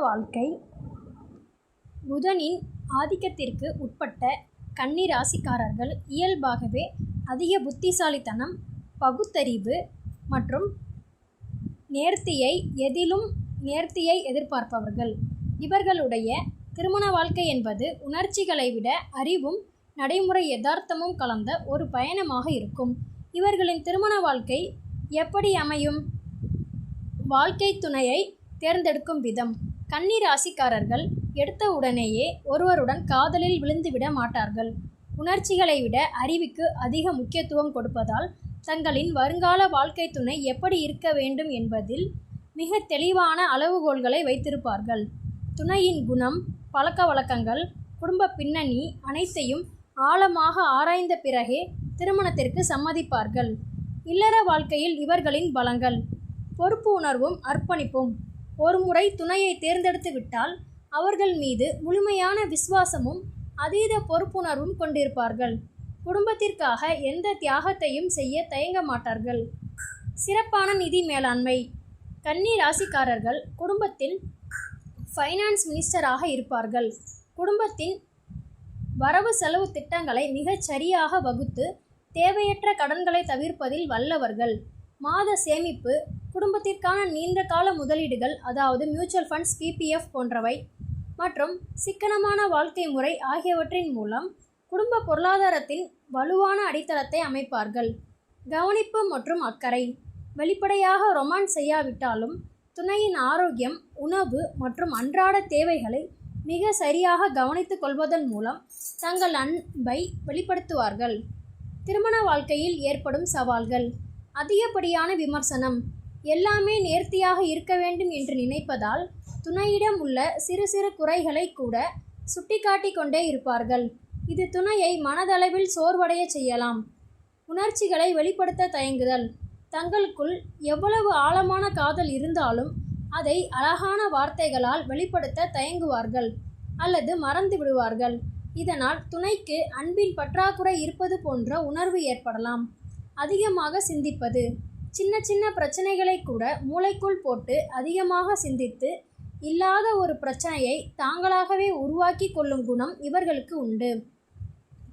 வாழ்க்கை. புதனின் ஆதிக்கத்திற்கு உட்பட்ட கன்னி ராசிக்காரர்கள் இயல்பாகவே அதிக புத்திசாலித்தனம், பகுத்தறிவு மற்றும் நேர்த்தியை எதிர்பார்ப்பவர்கள். இவர்களுடைய திருமண வாழ்க்கை என்பது உணர்ச்சிகளை விட அறிவும் நடைமுறை யதார்த்தமும் கலந்த ஒரு பயணமாக இருக்கும். இவர்களின் திருமண வாழ்க்கை எப்படி அமையும்? வாழ்க்கை துணையை தேர்ந்தெடுக்கும் விதம். கன்னி ராசிக்காரர்கள் எடுத்த உடனேயே ஒருவருடன் காதலில் விழுந்துவிட மாட்டார்கள். உணர்ச்சிகளை விட அறிவுக்கு அதிக முக்கியத்துவம் கொடுப்பதால் தங்களின் வருங்கால வாழ்க்கை துணை எப்படி இருக்க வேண்டும் என்பதில் மிக தெளிவான அளவுகோல்களை வைத்திருப்பார்கள். துணையின் குணம், பழக்க வழக்கங்கள், குடும்ப பின்னணி அனைத்தையும் ஆழமாக ஆராய்ந்த பிறகே திருமணத்திற்கு சம்மதிப்பார்கள். இல்லற வாழ்க்கையில் இவர்களின் பலங்கள். பொறுப்பு உணர்வும் அர்ப்பணிப்பும். ஒருமுறை துணையை தேர்ந்தெடுத்து விட்டால் அவர்கள் மீது முழுமையான விசுவாசமும் அதீத பொறுப்புணர்வும் கொண்டிருப்பார்கள். குடும்பத்திற்காக எந்த தியாகத்தையும் செய்ய தயங்க மாட்டார்கள். சிறப்பான நிதி மேலாண்மை. கன்னி ராசிக்காரர்கள் குடும்பத்தில் ஃபைனான்ஸ் மினிஸ்டராக இருப்பார்கள். குடும்பத்தின் வரவு செலவு திட்டங்களை மிகச் சரியாக வகுத்து தேவையற்ற கடன்களை தவிர்ப்பதில் வல்லவர்கள். மாத சேமிப்பு, குடும்பத்திற்கான நீண்ட கால முதலீடுகள் அதாவது மியூச்சுவல் ஃபண்ட்ஸ், பிபிஎஃப் போன்றவை மற்றும் சிக்கனமான வாழ்க்கை முறை ஆகியவற்றின் மூலம் குடும்ப பொருளாதாரத்தின் வலுவான அடித்தளத்தை அமைப்பார்கள். கவனிப்பு மற்றும் அக்கறை. வெளிப்படையாக ரொமான்ஸ் செய்யாவிட்டாலும் துணையின் ஆரோக்கியம், உணவு மற்றும் அன்றாட தேவைகளை மிக சரியாக கவனித்துக் கொள்வதன் மூலம் தங்கள் அன்பை வெளிப்படுத்துவார்கள். திருமண வாழ்க்கையில் ஏற்படும் சவால்கள். அதிகப்படியான விமர்சனம். எல்லாமே நேர்த்தியாக இருக்க வேண்டும் என்று நினைப்பதால் துணையிடம் உள்ள சிறு சிறு குறைகளை கூட சுட்டிக்காட்டி கொண்டே இருப்பார்கள். இது துணையை மனதளவில் சோர்வடைய செய்யலாம். உணர்ச்சிகளை வெளிப்படுத்த தயங்குதல். தங்களுக்குள் எவ்வளவு ஆழமான காதல் இருந்தாலும் அதை அழகான வார்த்தைகளால் வெளிப்படுத்த தயங்குவார்கள் அல்லது மறந்து விடுவார்கள். இதனால் துணைக்கு அன்பின் பற்றாக்குறை இருப்பது போன்ற உணர்வு ஏற்படலாம். அதிகமாக சிந்திப்பது. சின்ன சின்ன பிரச்சனைகளை கூட மூளைக்குள் போட்டு அதிகமாக சிந்தித்து இல்லாத ஒரு பிரச்சனையை தாங்களாகவே உருவாக்கி கொள்ளும் குணம் இவர்களுக்கு உண்டு.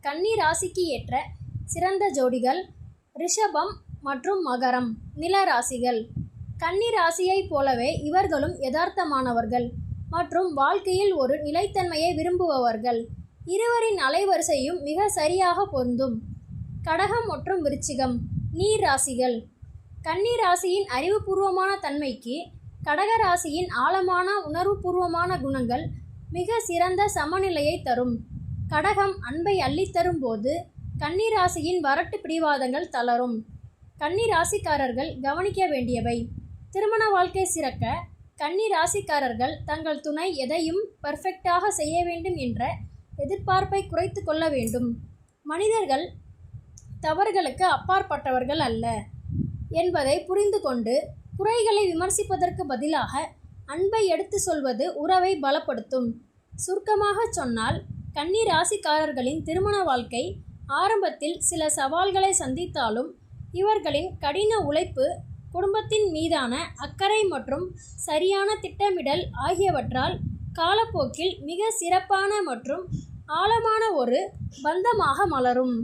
கன்னி ராசிக்கு ஏற்ற சிறந்த ஜோடிகள் ரிஷபம் மற்றும் மகரம். நில ராசிகள். கன்னி ராசியைப் போலவே இவர்களும் யதார்த்தமானவர்கள் மற்றும் வாழ்க்கையில் ஒரு நிலைத்தன்மையை விரும்புபவர்கள். இருவரின் அலைவரிசையும் மிக சரியாக பொருந்தும். கடகம் மற்றும் விருச்சிகம். நீர் ராசிகள். கன்னி ராசியின் அறிவுபூர்வமான தன்மைக்கு கடக ராசியின் ஆழமான உணர்வுபூர்வமான குணங்கள் மிக சிறந்த சமநிலையை தரும். கடகம் அன்பை அள்ளித்தரும் போது கன்னி ராசியின் வறட்டு பிடிவாதங்கள் தளரும். கன்னி ராசிக்காரர்கள் கவனிக்க வேண்டியவை. திருமண வாழ்க்கை சிறக்க கன்னி ராசிக்காரர்கள் தங்கள் துணை எதையும் பர்ஃபெக்டாக செய்ய வேண்டும் என்ற எதிர்பார்ப்பை குறைத்து கொள்ள வேண்டும். மனிதர்கள் தவறுகளுக்கு அப்பாற்பட்டவர்கள் அல்ல என்பதை புரிந்து கொண்டு குறைகளை விமர்சிப்பதற்கு பதிலாக அன்பை எடுத்து சொல்வது உறவை பலப்படுத்தும். சுருக்கமாக சொன்னால் கன்னி ராசிக்காரர்களின் திருமண வாழ்க்கை ஆரம்பத்தில் சில சவால்களை சந்தித்தாலும் இவர்களின் கடின உழைப்பு, குடும்பத்தின் மீதான அக்கறை மற்றும் சரியான திட்டமிடல் ஆகியவற்றால் காலப்போக்கில் மிக சிறப்பான மற்றும் ஆழமான ஒரு பந்தமாக மலரும்.